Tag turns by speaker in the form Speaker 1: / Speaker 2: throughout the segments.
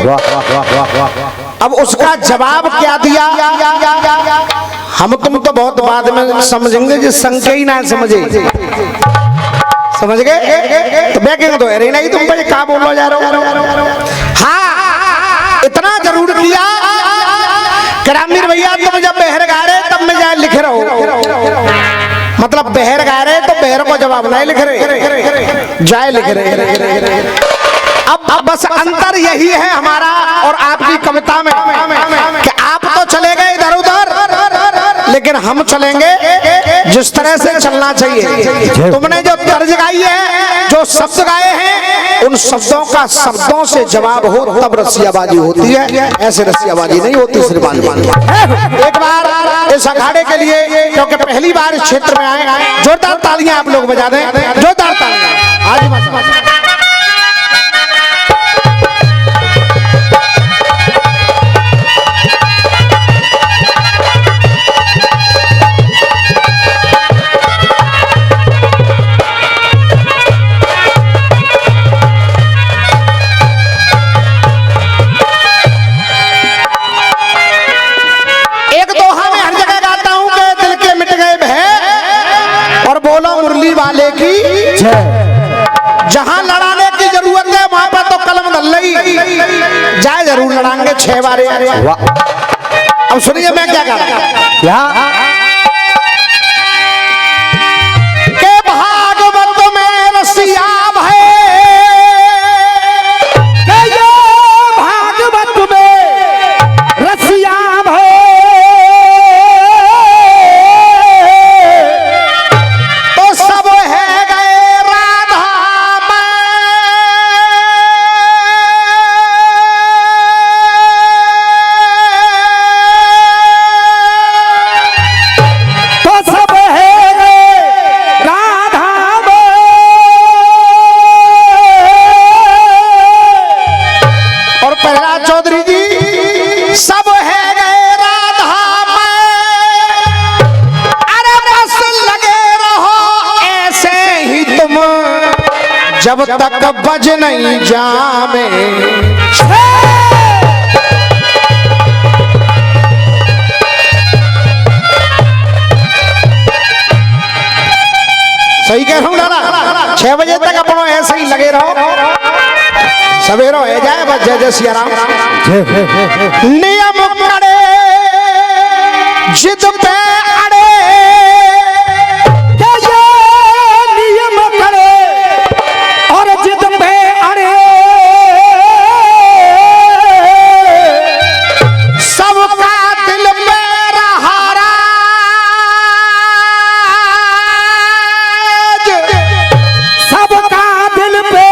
Speaker 1: अब उसका जवाब क्या दिया, हम तुम तो बहुत बाद में समझेंगे, जो संख्या ही ना समझे, समझ गए तो बैकेंगे तो अरे नहीं तुम भाई क्या बोलो जा रहे हो। हाँ इतना जरूर किया ग्रामीण भैया, तुम जब बहर गा रहे तब मैं जाए लिख रहा हूँ, मतलब बहर गा रहे तो बहर को जवाब नहीं लिख रहे, जाए लिख रहे। अब बस अंतर यही है हमारा और आपकी कविता में कि आप तो चले गए इधर उधर, लेकिन हम चलेंगे जिस तरह से चलना चाहिए। तुमने जो तर्ज गाई है, जो शब्द गाए हैं, उन शब्दों का शब्दों से जवाब हो तब रसियाबाजी होती है, ऐसे रसियाबाजी नहीं होती सिर्फ। एक बार इस अखाड़े के लिए, क्योंकि पहली बार इस क्षेत्र में आए, जोरदार तालियां आप लोग बजा दें, जोरदार तालियां। आज वाले की जहां लड़ाने की जरूरत है वहां पर तो कलम दल रही जाए, जरूर लड़ाएंगे 6 बार। अब सुनिए मैं क्या कह रहा हूं, के भागवत में रसिया है, भागवत में रसिया है, जब तक बज नहीं जामे। सही कह रहा हूँ दादा, 6 बजे तक अपनों ऐसे ही लगे रहो, सवेरो हो जाए बस जय जय सिया राम। नियम करे जिद पे अड़े, नियम करे और जिद पे अड़े, सबका दिल मेरा हारा, सबका दिल पे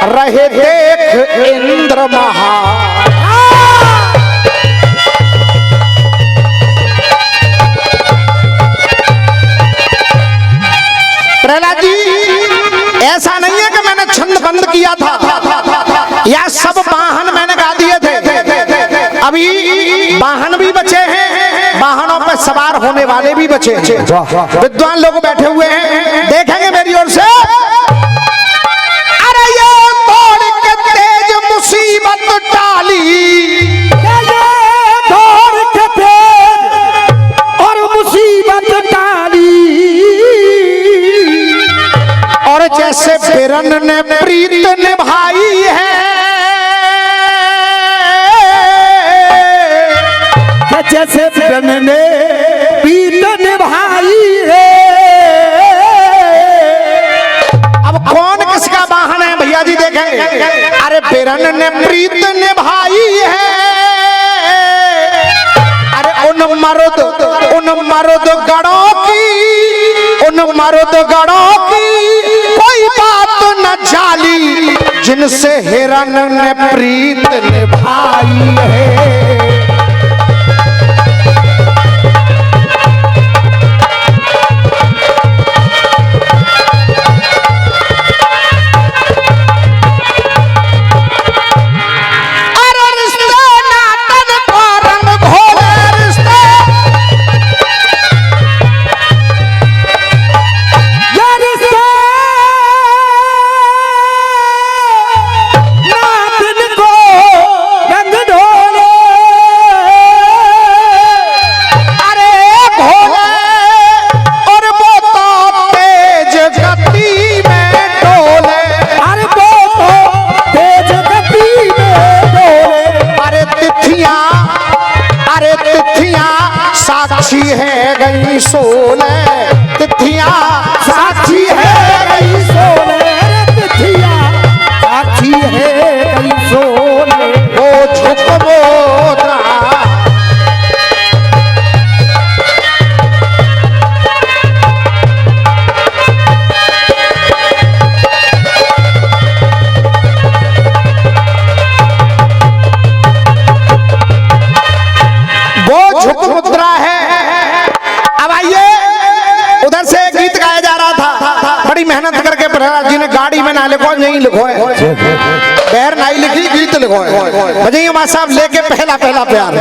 Speaker 1: रहे देख इंद्र महा। प्रहलाद जी, ऐसा नहीं है कि मैंने छंद बंद किया था या सब वाहन मैंने गा दिए थे, अभी वाहन भी बचे हैं, वाहनों पर सवार होने वाले भी बचे हैं, विद्वान लोग बैठे हुए हैं, देखेंगे मेरी ओर से। मुसीबत टाली दौड़ के तेज और मुसीबत टाली, और जैसे बिरन ने प्रीत निभाई है, जैसे बिरन ने प्रीत निभाई है। अब कौन किसका वाहन है भैया जी देखेंगे। अरे बिरन ने प्रीत निभाई है, अरे उन मर्द गणों की, उन मर्द गणों की कोई बात न जाली, जिनसे हिरन ने प्रीत निभाई है। अरे रिश्ते नाटन को रंग घोले, साक्षी है गई 16 तिथियां, साक्षी है गई
Speaker 2: 16 तिथियां, साक्षी है गई 16।
Speaker 1: वो झुक मोद्रा मुद्रा है। अब आइए, उधर से गीत गाया जा रहा था, बड़ी मेहनत करके प्रहलाद जी ने गाड़ी में ना लिखो, नहीं लिखो है, पैर नहीं लिखी, गीत लिखो है। बजाइए मां साहब, लेके पहला पहला प्यार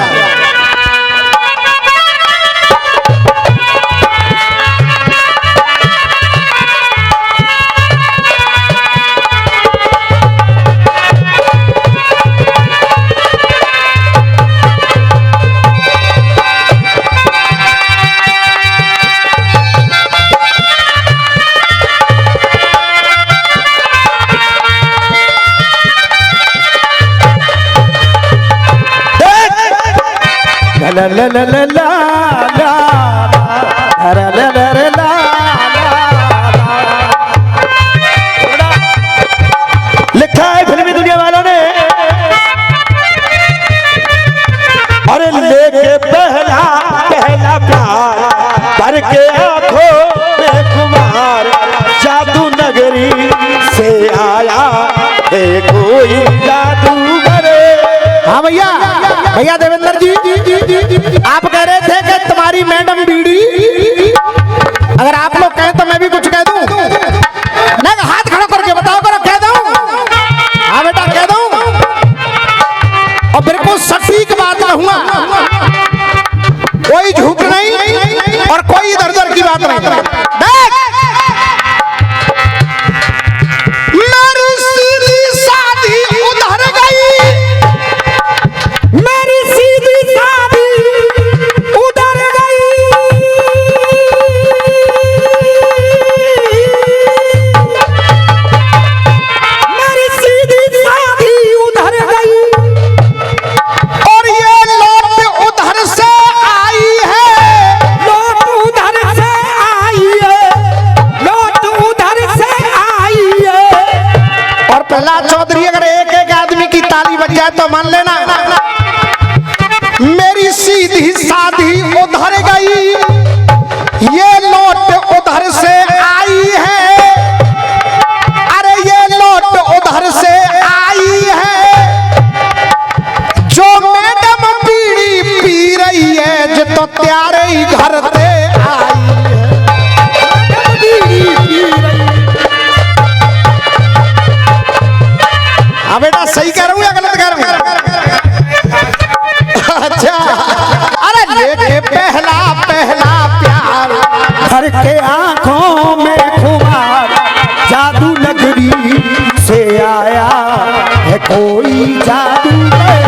Speaker 2: ला ला ला ला ला ला ला ला ला। लिखा है फिल्मी दुनिया वालों ने, अरे लेके पहला पहला प्यार करके आंखों में कुमार, जादू नगरी से आया है कोई जादूगर।
Speaker 1: हाँ भैया, भैया देवेंद्र जी, आप कह रहे थे कि तुम्हारी मैडम बीड़ी, अगर आप लोग कहें तो मैं भी कुछ कह दूं? नहीं, हाथ खड़ा करके बताओ, करो, कह दूं? हाँ बेटा, कह दूं? और बिल्कुल सटीक बात कहूंगा, कोई झूठ नहीं और कोई इधर उधर की बात नहीं। मेरी सीधी शादी उधर गई, मेरी सीधी शादी उधर गई, मेरी सीधी शादी उधर गई, और ये लौट उधर से आई है,
Speaker 2: लौट उधर से आई है, लौट उधर से आई है।
Speaker 1: और प्रहलाद चौधरी, अगर एक एक आदमी की ताली बज जाए तो मान लेना, मेरी सीधी शादी उधर गई, ये लौट उधर से आई है, अरे ये लौट उधर से आई है, जो मैडम बीड़ी पी रही है, जो तो त्यारे ही घर से आई है, बीड़ी पी रही। हाँ बेटा, सही कह रहा हूँ या गलत कह रहा हूँ? अच्छा, अरे लेके पहला पहला प्यार
Speaker 2: करके आंखों में खुमार, जादू नगरी से आया है कोई जादूगर।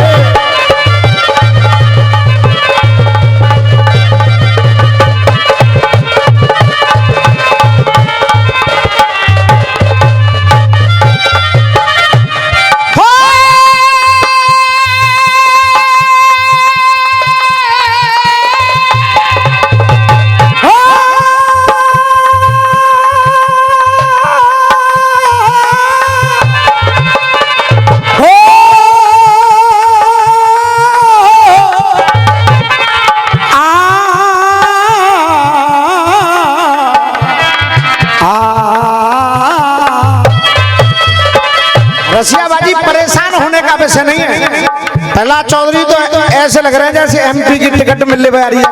Speaker 1: रसियाबाजी परेशान होने का विषय नहीं है। प्रहलाद चौधरी तो ऐसे लग रहे हैं जैसे एमपी की टिकट मिलने वाली है,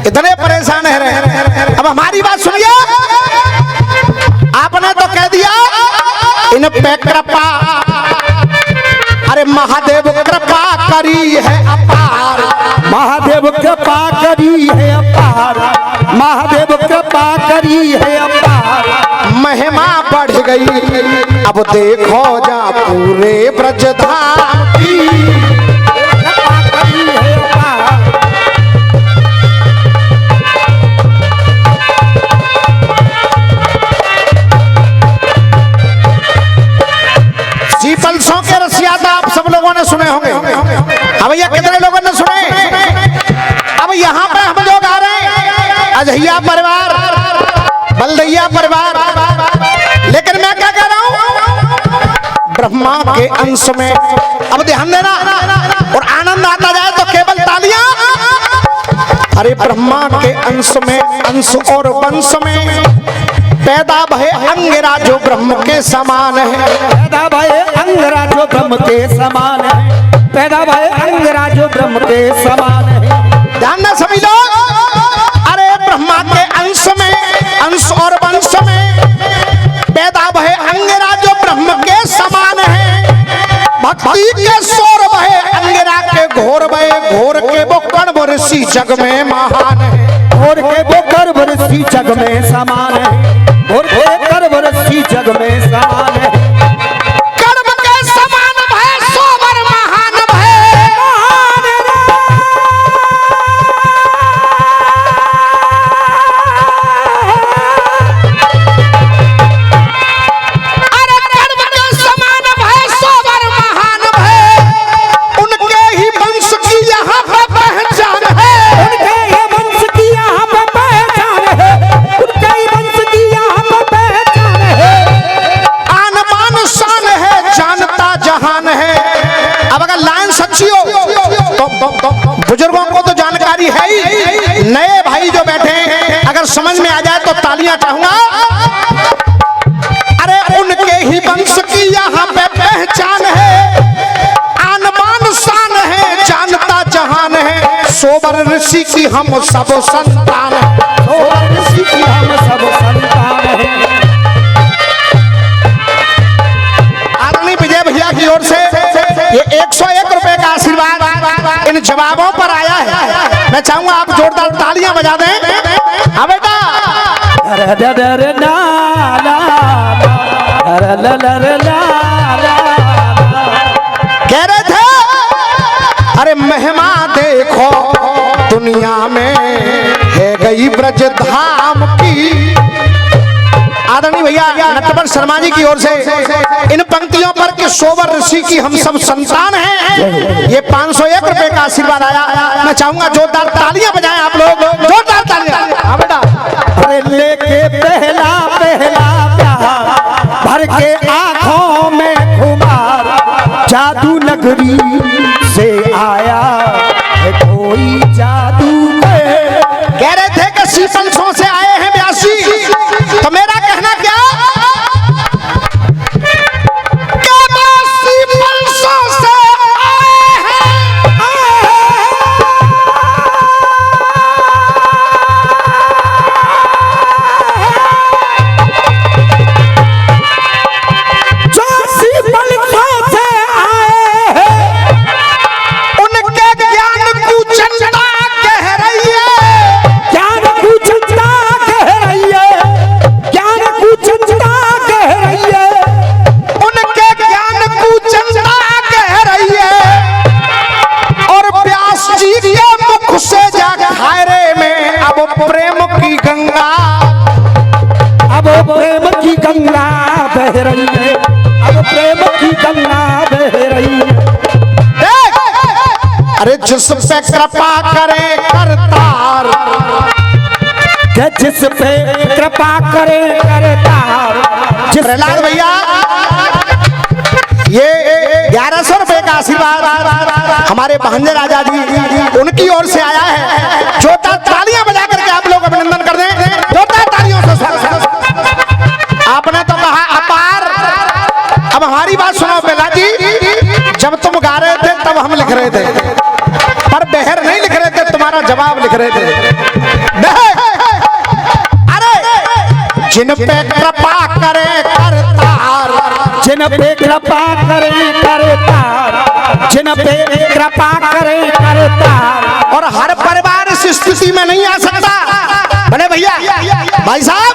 Speaker 1: इतने परेशान है रहे। अब हमारी बात सुनिए, आपने तो कह दिया इन पे कृपा, अरे महादेव कृपा करी है अपार,
Speaker 2: महादेव कृपा करी है अपार, महादेव कृपा करी है अपार,
Speaker 1: महिमा बढ़ गई अब देखो जा पूरे ब्रजधाम की,
Speaker 2: कृपा करी है अपार।
Speaker 1: सीपलसों के रसिया तो आप सब लोगों ने सुने होंगे। अब भैया कितने लोगों ने सुने? अब यहाँ अजहिया परिवार, बलदैया परिवार, लेकिन मैं क्या कह रहा हूं, ब्रह्मा के अंश में, अब ध्यान देना, और आनंद आता जाए तो केवल तालियां। अरे ब्रह्मा के अंश में, अंश और वंश में पैदा भय अंगिरा जो ब्रह्म के समान है,
Speaker 2: पैदा भय अंगिरा जो ब्रह्म के समान है, पैदा भय अंगिरा जो ब्रह्म के समान है।
Speaker 1: ध्यान सभी लोग, अरे ब्रह्मा के अंश में, अंश और वंश में पैदा भय अंगिरा जो ब्रह्म के समान है, भक्ति के शोर भय अंगिरा के घोर भय, घोर के वो कर्म ऋषि जग में महान है,
Speaker 2: घोर के वो कर्म ऋषि जग में समान है, घोर के कर्म ऋषि जग में समान है।
Speaker 1: कर्म के समान भय सोबर महान भय, अरे कर्म के समान भय सोबर महान भय, उनके ही वंश की यहाँ पे पहचान है,
Speaker 2: उनके ही वंश की यहाँ पे पहचान है, उनके ही वंश की यहाँ पे पहचान है।
Speaker 1: आन मान शान है, जानता जहान है। अब अगर लाइन सच्ची हो तो बुजुर्गों को तो जानकारी है ही, नए भाई जो बैठे हैं अगर समझ में आ जाए तो तालियां चाहूंगा। अरे उनके ही वंश की यहाँ पे पहचान है, आन मान शान है, जानता जहान है, सोबर ऋषि की हम सब संतान है,
Speaker 2: सोबर ऋषि की हम सब संतान है।
Speaker 1: आदरणीय विजय भैया की ओर से ये 101 रुपए का आशीर्वाद इन जवाबों पर आया है। मैं चाहूंगा आप जोरदार तालियां बजा दें। हाँ बेटा,
Speaker 2: अरे डरे ना ना, अरे डरे ना ना,
Speaker 1: कह रहे थे अरे महिमा देखो दुनिया में है गई ब्रज धाम की। आदरणीय भैया नटवर शर्मा जी की ओर से इन पंक्तियों पर कि सोबर ऋषि की हम सब संतान हैं, ये 501 रुपए का आशीर्वाद आया। मैं चाहूंगा जोरदार तालियां बजाएं आप लोग, जोरदार तालियां। हाँ बेटा,
Speaker 2: अरे लेके पहला पहला प्यार भर के आंखों में खुमार, जादू नगरी से आया है कोई जादू है।
Speaker 1: कह रहे थे कि शीशमसों से आए हैं व्यासी, तो मेरा कहना क्या, शीशमसों से आए हैं,
Speaker 2: जो शीशमसों से आए हैं,
Speaker 1: उनके ज्ञान को चंदा कह रही है,
Speaker 2: ज्ञान को चंदा कह रही है, ज्ञान को चंदा कह रही है।
Speaker 1: उनके ज्ञान को चंदा कह रही है, और व्यास जी के मुख से जा खायरे में अब प्रेम की गंगा,
Speaker 2: अब प्रेम की गंगा बह रही है, अब प्रेम की गंगा बह रही है।
Speaker 1: अरे जिस पे कृपा करे करतार,
Speaker 2: कि जिस पे कृपा करे करतार, जिस
Speaker 1: प्रहलाद भैया ये 1100 रुपए का आशीर्वाद हमारे भांजे राजा जी उनकी ओर से आया है। जोरदार तालियां बजा करके आप लोग अभिनंदन कर दें, जोरदार तालियों से स्वागत। आपने तो कहा अपार, अब हमारी बात सुनो बेला जी, जब तुम गा रहे थे तब हम लिख रहे थे, पर बहर नहीं लिख रहे थे, तुम्हारा जवाब लिख रहे थे। अरे जिन पे कृपा करे करतार,
Speaker 2: जिन पे कृपा करे करतार, जिन पे कृपा करे करतार,
Speaker 1: और हर परिवार इस स्थिति में नहीं आ सकता। बड़े भैया भाई साहब,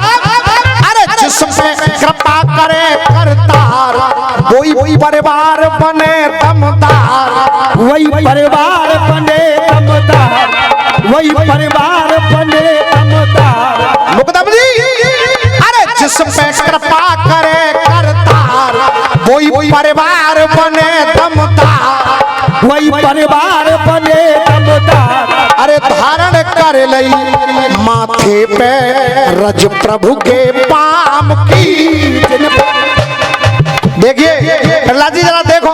Speaker 1: अरे जिस पे कृपा करे करतार, वही परिवार बने दमदार,
Speaker 2: वही परिवार बने दमदार, वही परिवार बने दमदार।
Speaker 1: मुकदम जी, अरे जिस पे कृपा करे करतार, वही परिवार बने दमदार,
Speaker 2: वही परिवार बने दमदार।
Speaker 1: अरे धारण कर कर लई माथे पे रज प्रभु के पाम की। देखिए प्रहलाद जी जरा देखो,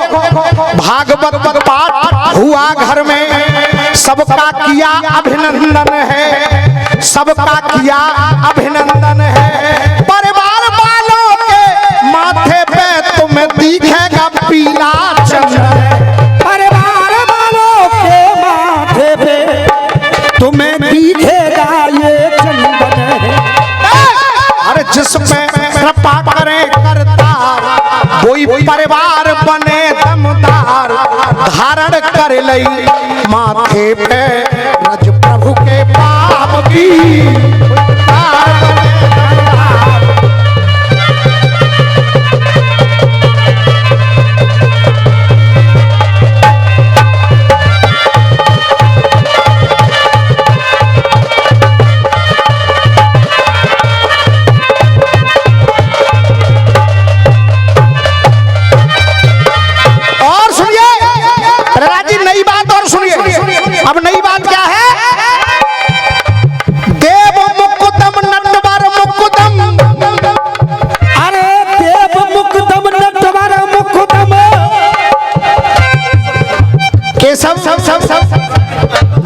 Speaker 1: भागवत पाठ हुआ घर में, सबका किया अभिनंदन है, सबका किया अभिनंदन है। परिवार वालों के माथे पे तुम्हें दिखेगा पीला चंदन,
Speaker 2: परिवार वालों के माथे पे तुम्हें दिखेगा ये चंदन है।
Speaker 1: अरे जिसमें कृपा करे करतार, वही परिवार बने दमदार, धारण कर लई माथे पे रज प्रभु के पाप की। अब नई बात क्या है? देव मुकुदम नटवर मुकुदम,
Speaker 2: अरे देव मुकुदम नटवर मुकुदम,
Speaker 1: केशव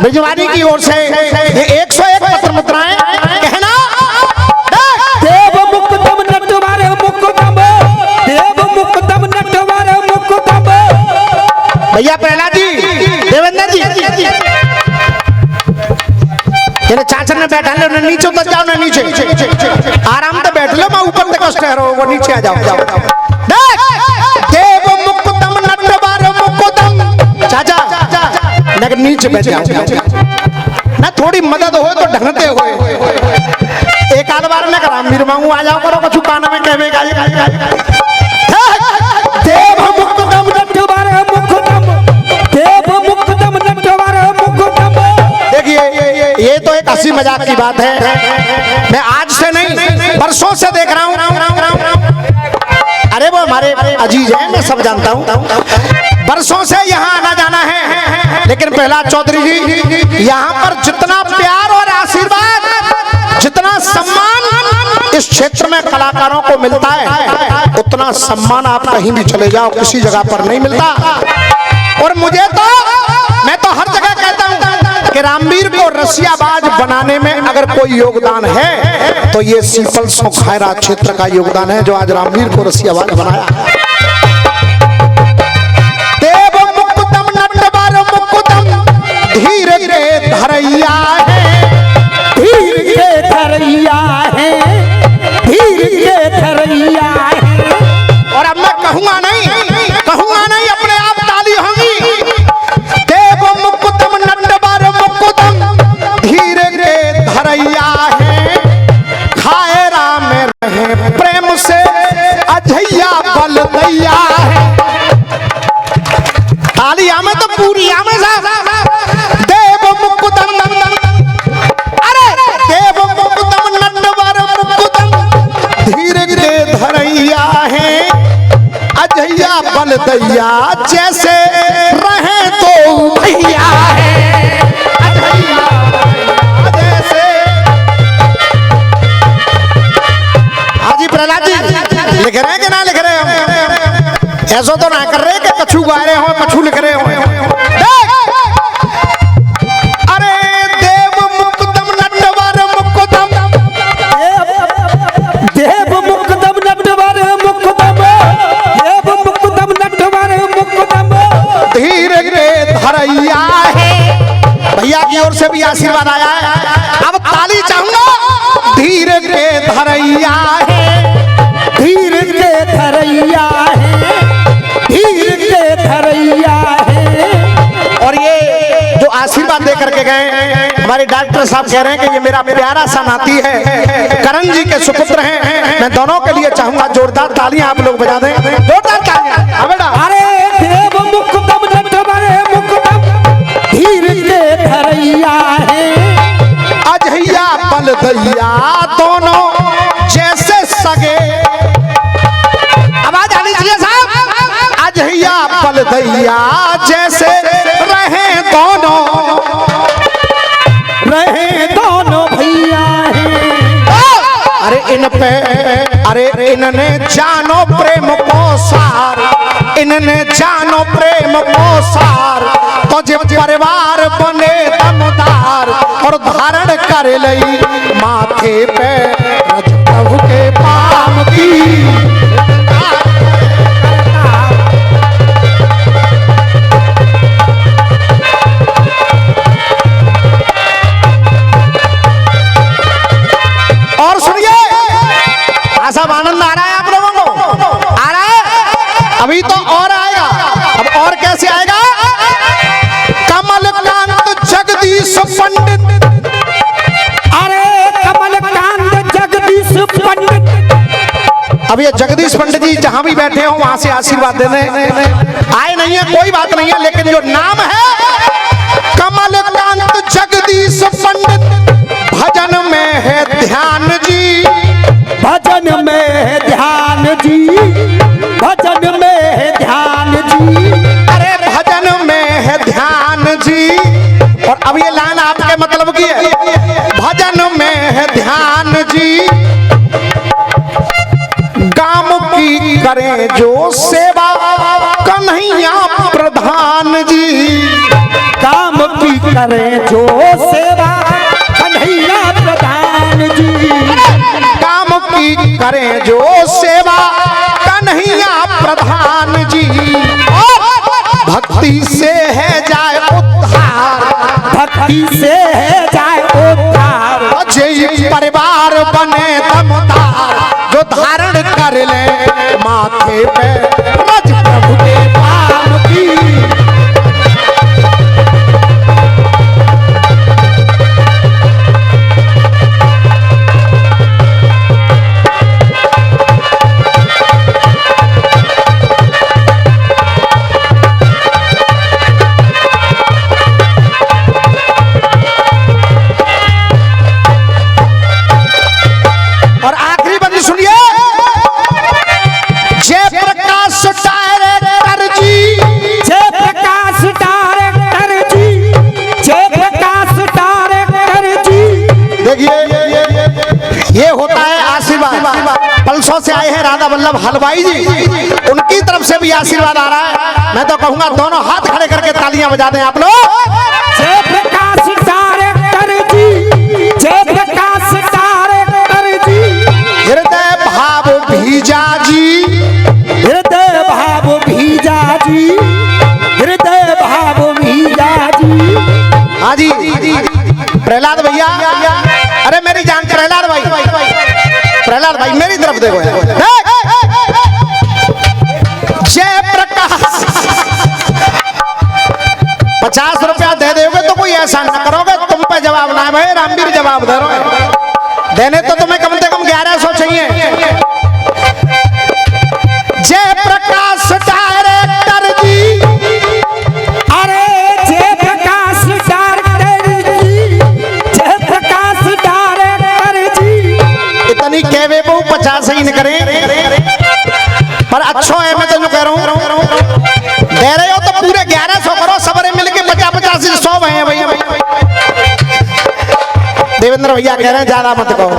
Speaker 1: ब्रिजवानी की ओर से 101 पत्र मुद्राएं कहना।
Speaker 2: देव मुकुदम नटवर मुकुदम, देव मुकुदम नटवर मुकुदम।
Speaker 1: भैया प्रहलाद जी, देवेंद्र जी, तेरे चाचा ने बैठा ले, नीचे उतर जाओ ना, नीचे आराम से बैठ लो, मैं ऊपर तक ठहरो, वो नीचे आ जाओ। देव मुकुदम नटवर मुकुदम, चाचा लेकिन नीचे बैठ जाओ ना, थोड़ी मदद हो तो ढंगते हो। एक आध बार मैं रामवीर मांगू आ जाओ करो, कछु कान में कहवेगा।
Speaker 2: देव मुकुदम नटवर मुकुदम, देव मुकुदम नटवर मुकुदम।
Speaker 1: देखिए ये तो एक हंसी मजाक की बात है, मैं आज से नहीं बरसों से देख रहा हूँ। अरे वो हमारे अजीज हैं, मैं सब जानता हूँ, बरसों से यहाँ आना जाना है। लेकिन प्रहलाद चौधरी जी, यहाँ पर जितना प्यार और आशीर्वाद, जितना सम्मान इस क्षेत्र में कलाकारों को मिलता है, उतना सम्मान आप कहीं भी चले जाओ किसी जगह पर नहीं मिलता। और मैं तो हर जगह कहता हूँ कि रामवीर को रसियाबाज बनाने में अगर कोई योगदान है तो ये सीपल सोखैरा क्षेत्र का योगदान है, जो आज रामवीर को रसियाबाज बनाया। देव मुकुदम नटवर मुकुदम, धीर के धरैया है,
Speaker 2: धीर के धरैया है, धीर के धरैया है।
Speaker 1: और अब मैं कहूंगा नहीं, अपने आप ताली होगी। देव मुकुदम नटवर मुकुदम, धीर के धरैया है, खायरा में रहे प्रेम से अजैया बल दैया है। ताली आमे तो पूरी आमे साहब। देव मुकुदम, अरे देव मुकुदम नटवर मुकुदम, धीर के धरैया है, अजैया बल दैया, जैसे रहे तो भैया है, अजैया जैसे। हाजी प्रहलाद जी लिख रहे हैं कि ना लिख रहे हो? ऐसा तो ना कर रहे कि कछु गा रहे हो, कछु लिख रहे हो। अरे देव मुकुदम नटवर मुकुदम,
Speaker 2: देव मुकुदम नटवर मुकुदम, देव मुकुदम नटवर मुकुदम।
Speaker 1: धीर के धरैया है, भैया की ओर से भी आशीर्वाद आया है। अब ताली चाहूंगा। धीर के धरैया है,
Speaker 2: धीर के धरैया है, धीर के धरैया है।
Speaker 1: और ये जो आशीर्वाद दे करके गए हमारे डॉक्टर साहब कह रहे हैं कि ये मेरा प्यारा सा नाती है, करण जी के सुपुत्र हैं। मैं दोनों के लिए चाहूंगा जोरदार तालियां आप लोग बजा दें, जोरदार तालियां।
Speaker 2: अरे देव मुकुदम नटवर मुकुदम, धीर के धरैया है,
Speaker 1: अजैया बल दैया, दोनों जैसे सगे। आवाज आनी चाहिए साहब। अजैया बल दैया, जैसे रहे दोनों,
Speaker 2: रहे
Speaker 1: इन पे, अरे इनने जानो प्रेम को सार, इनने जानो प्रेम को सार, तो जे परिवार बने दमदार और धारण कर लई माथे पे रज प्रभु के पाम की। और सुनिए, सब आनंद आ रहा है आप लोगों को? आ रहा है? अभी तो और आएगा। अब और कैसे आएगा? कमलकांत जगदीश पंडित,
Speaker 2: अरे कमलकांत जगदीश पंडित।
Speaker 1: अब ये जगदीश पंडित जी जहां भी बैठे हो वहां से आशीर्वाद देने आए नहीं है, कोई बात नहीं है, लेकिन जो नाम है कमलकांत जगदीश पंडित, भजन में है ध्यान जी,
Speaker 2: भजन में है ध्यान जी, भजन में है ध्यान जी,
Speaker 1: अरे भजन में है ध्यान जी। और अब ये लाइन आपके मतलब की है, भजन में है ध्यान जी, गांव की करें जो सेवा कन्हैया प्रधान जी,
Speaker 2: काम की करें जो सेवा कन्हैया प्रधान जी,
Speaker 1: काम की करें जो सेवा कन्हैया प्रधान जी, भक्ति से है जाए उद्धार,
Speaker 2: भक्ति से है जाए उद्धार,
Speaker 1: जय परिवार बने दमदार, जो धारण कर ले माथे पे रज प्रभु के पाम की। और आखिरी बंदी सुनिए, जयप्रकाश डायरेक्टर जी,
Speaker 2: जयप्रकाश डायरेक्टर जी, जयप्रकाश डायरेक्टर जी।
Speaker 1: देखिए ये होता है आशीर्वाद, पलसों से आए हैं राधा वल्लभ हलवाई जी, उनकी तरफ से भी आशीर्वाद आ रहा है। मैं तो कहूंगा दोनों हाथ खड़े करके तालियां बजा दें आप लोग।
Speaker 2: जयप्रकाश डायरेक्टर जी, जयप्रकाश डायरेक्टर जी,
Speaker 1: हृदय भाव भीजा जी,
Speaker 2: हृदय भाव भीजा जी, हृदय भाव भीजा जी।
Speaker 1: हाँ जी प्रहलाद भैया, अरे मेरी जान प्रहलाद भाई, प्रहलाद भाई मेरी तरफ देखो यार। जयप्रकाश 50 रुपया दे दोगे तो कोई ऐसा ना करोगे, तुम पे जवाब ना है भाई, रामवीर जवाब दे रहे हो, देने तो तुम्हें कम से कम 1100 चाहिए। जयप्रकाश डायरेक्टर जी,
Speaker 2: अरे जयप्रकाश डायरेक्टर जी, जयप्रकाश डायरेक्टर जी।
Speaker 1: इतनी कहवे वो 50 ही न करें, पर अच्छो है, मैं तो जो कह रहा हूँ दे रहे हो तो पूरे 1100 करो, सबरे मिलके 50-50 100 है भैया। देवेंद्र भैया कह रहे हैं ज्यादा मत कहो,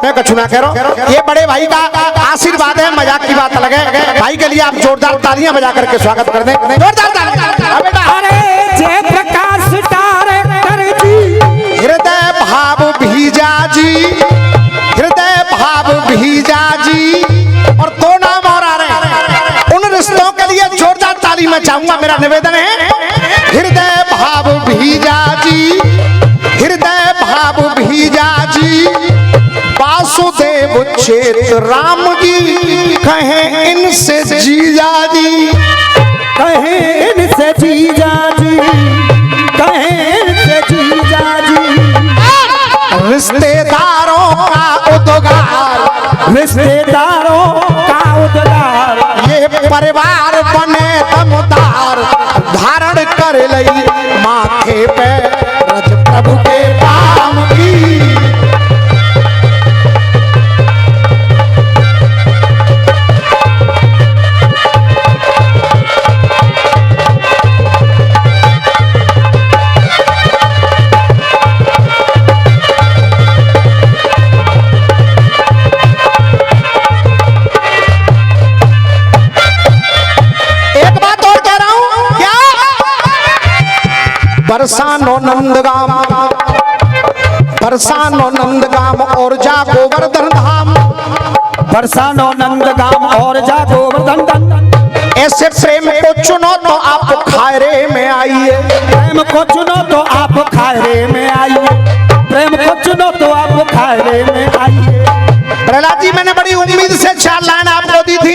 Speaker 1: मैं कछु ना कह रहा हूं, ये बड़े भाई का आशीर्वाद है, मजाक की बात अलग है। भाई के लिए आप जोरदार तालियां बजा करके स्वागत कर दें, जोरदार तालियां बेटा।
Speaker 2: अरे जयप्रकाश डायरेक्टर जी,
Speaker 1: हृदय भाव भीजा जी, हृदय भाव भीजा जी। और 2 नाम और आ रहे हैं, उन रिश्तों के लिए जोरदार ताली मैं चाहूंगा, मेरा निवेदन है। हृदय भाव भीजा जी, हृदय भाव भीजा जी, वासुदेव क्षेत्र राम जी, कहें इनसे जीजा जी,
Speaker 2: कहें इनसे जीजा जी, कहें इनसे जीजा जी।
Speaker 1: रिश्तेदारों का उद्गार,
Speaker 2: रिश्तेदारों का उद्गार,
Speaker 1: ये परिवार बने दमदार, धारण कर लई माथे पे रज प्रभु के पाम की। नंदगाम, बरसानो नंदगाम और जा गोवर्धन धाम।
Speaker 2: बरसानो नंदगाम और जा गोवर्धन धाम।
Speaker 1: ऐसे प्रेम को चुनो तो आप खायरे में आइए।
Speaker 2: प्रेम को चुनो तो आप खायरे में आइए। प्रेम को चुनो तो आप खायरे में आइए।
Speaker 1: प्रहलाद जी, मैंने बड़ी उम्मीद से 4 लाइन आपको दी थी।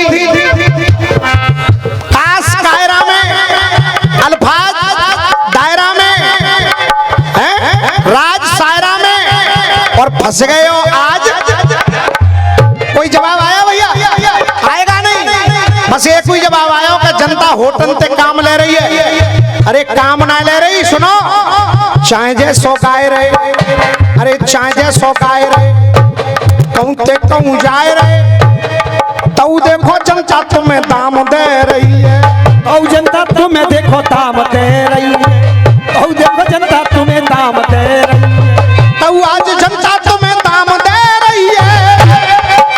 Speaker 1: काश कायरा में, अल्फाज दायरा में, राज सायरा में, और फंस गए हो आज। कोई जवाब आया भैया? आएगा नहीं। बस एक कोई जवाब आया हो कि जनता होटल से काम ले रही है। अरे काम ना ले रही, सुनो, चाहे जे सौकाए रहे। अरे चाहे जे सौकाए रहे, कहूं ते कहूं जाए रहे, तू देखो जनता तुम्हें दाम दे रही है।
Speaker 2: औ जनता तुम्हें देखो दाम दे रही है। औ देखो जनता तुम्हें दाम दे रही है।
Speaker 1: तू आज जनता तुम्हें दाम दे रही है।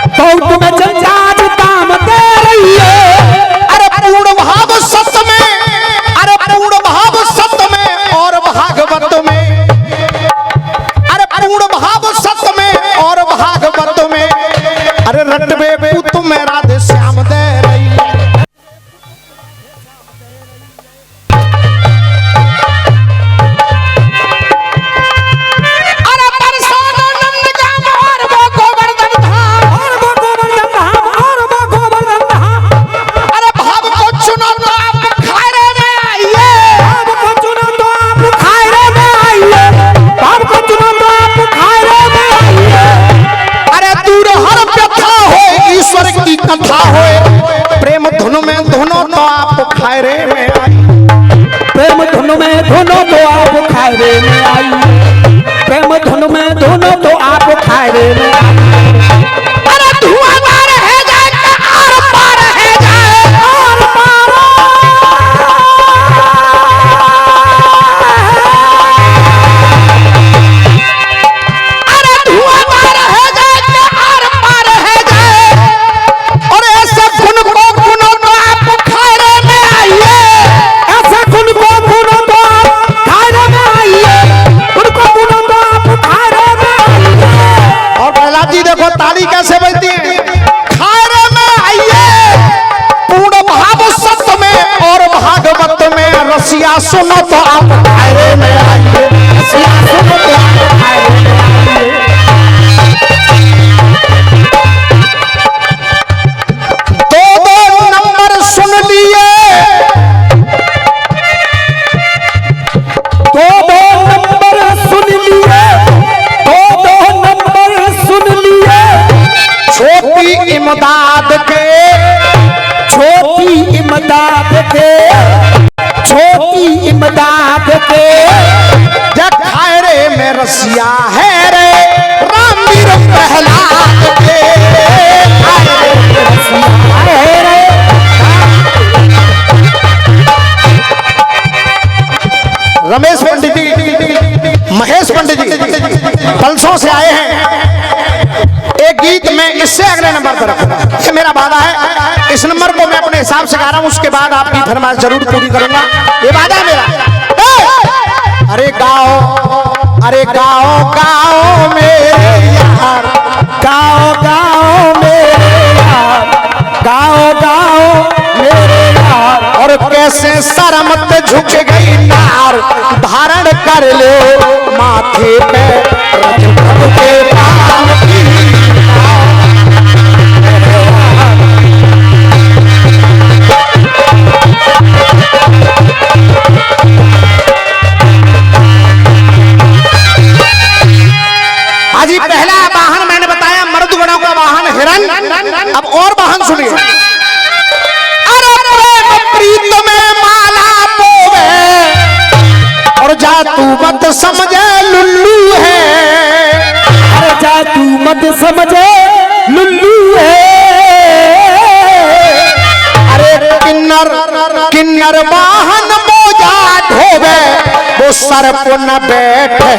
Speaker 2: तो तुम्हें जनता आज दाम दे रही है।
Speaker 1: अरे पूर्ण भाव सत्य में, अरे पूर्ण भाव सत्य में और भागवत में, अरे पूर्ण भाव सत्य में और भागवत में, अरे रटवे पुत में राधे श्याम दे रही है। कथा होए प्रेम धुन में धुनो तो आप खायरे में आई।
Speaker 2: प्रेम धुन में धुनो तो आप खायरे में आई। प्रेम धुन में धुनो तो आप खायरे में आई।
Speaker 1: अरे धुआं मार है जाए का आर पार है जाए, आर पार। अरे धुआं मार है जाए का आर पार है जाए, और ऐसे गुण को गुनो तो आप खायरे में आइए।
Speaker 2: ऐसे गुण को गुनो तो आप खायरे में आइए। गुण को गुनो तो आप खायरे में आइए।
Speaker 1: और प्रहलाद जी देखो ताली कैसे बजती है। खायरे में आइए, पूर्ण भाव सत्य में और भागवत में, रसिया सुनो तो आप खायरे में आइए। रसिया सुनो तो आप खायरे में आइए। दो नंबर सुन लिए,
Speaker 2: दो नंबर सुन लिए। दो नंबर सुन लिए।
Speaker 1: छोटी इमदाद के,
Speaker 2: छोटी इमदाद के, छोटी इमदाद के,
Speaker 1: जग खायरे में रसिया है रे, रामवीर प्रहलाद के। खायरे में रसिया है रे। रमेश पंडित जी, महेश पंडित जी पलसों से आए हैं। एक गीत में इससे अगले नंबर पर रखूंगा, ये मेरा वादा है। इस नंबर को मैं अपने हिसाब से गा रहा हूं, उसके बाद आपकी फरमाइश जरूर पूरी करूंगा, ये वादा है मेरा। अरे गाओ, अरे गाओ गाओ मेरे यार,
Speaker 2: गाओ गाओ मेरे यार। गाओ गाओ मेरे यार।
Speaker 1: और कैसे सरमत झुक गई नार, धारण कर ले माथे पे रजभर के काम की। आज ही पहला वाहन मैंने बताया मर्द गणों का वाहन हिरण। अब और वाहन सुनिए। अरे प्रेम प्रीत में माला पोवे, और जा तू मत समझे लुल्लू है।
Speaker 2: अरे जा तू मत समझे लुल्लू है।
Speaker 1: अरे किन्नर किन्नर वाहन मोजा ढोवे, वो सर पर न बैठे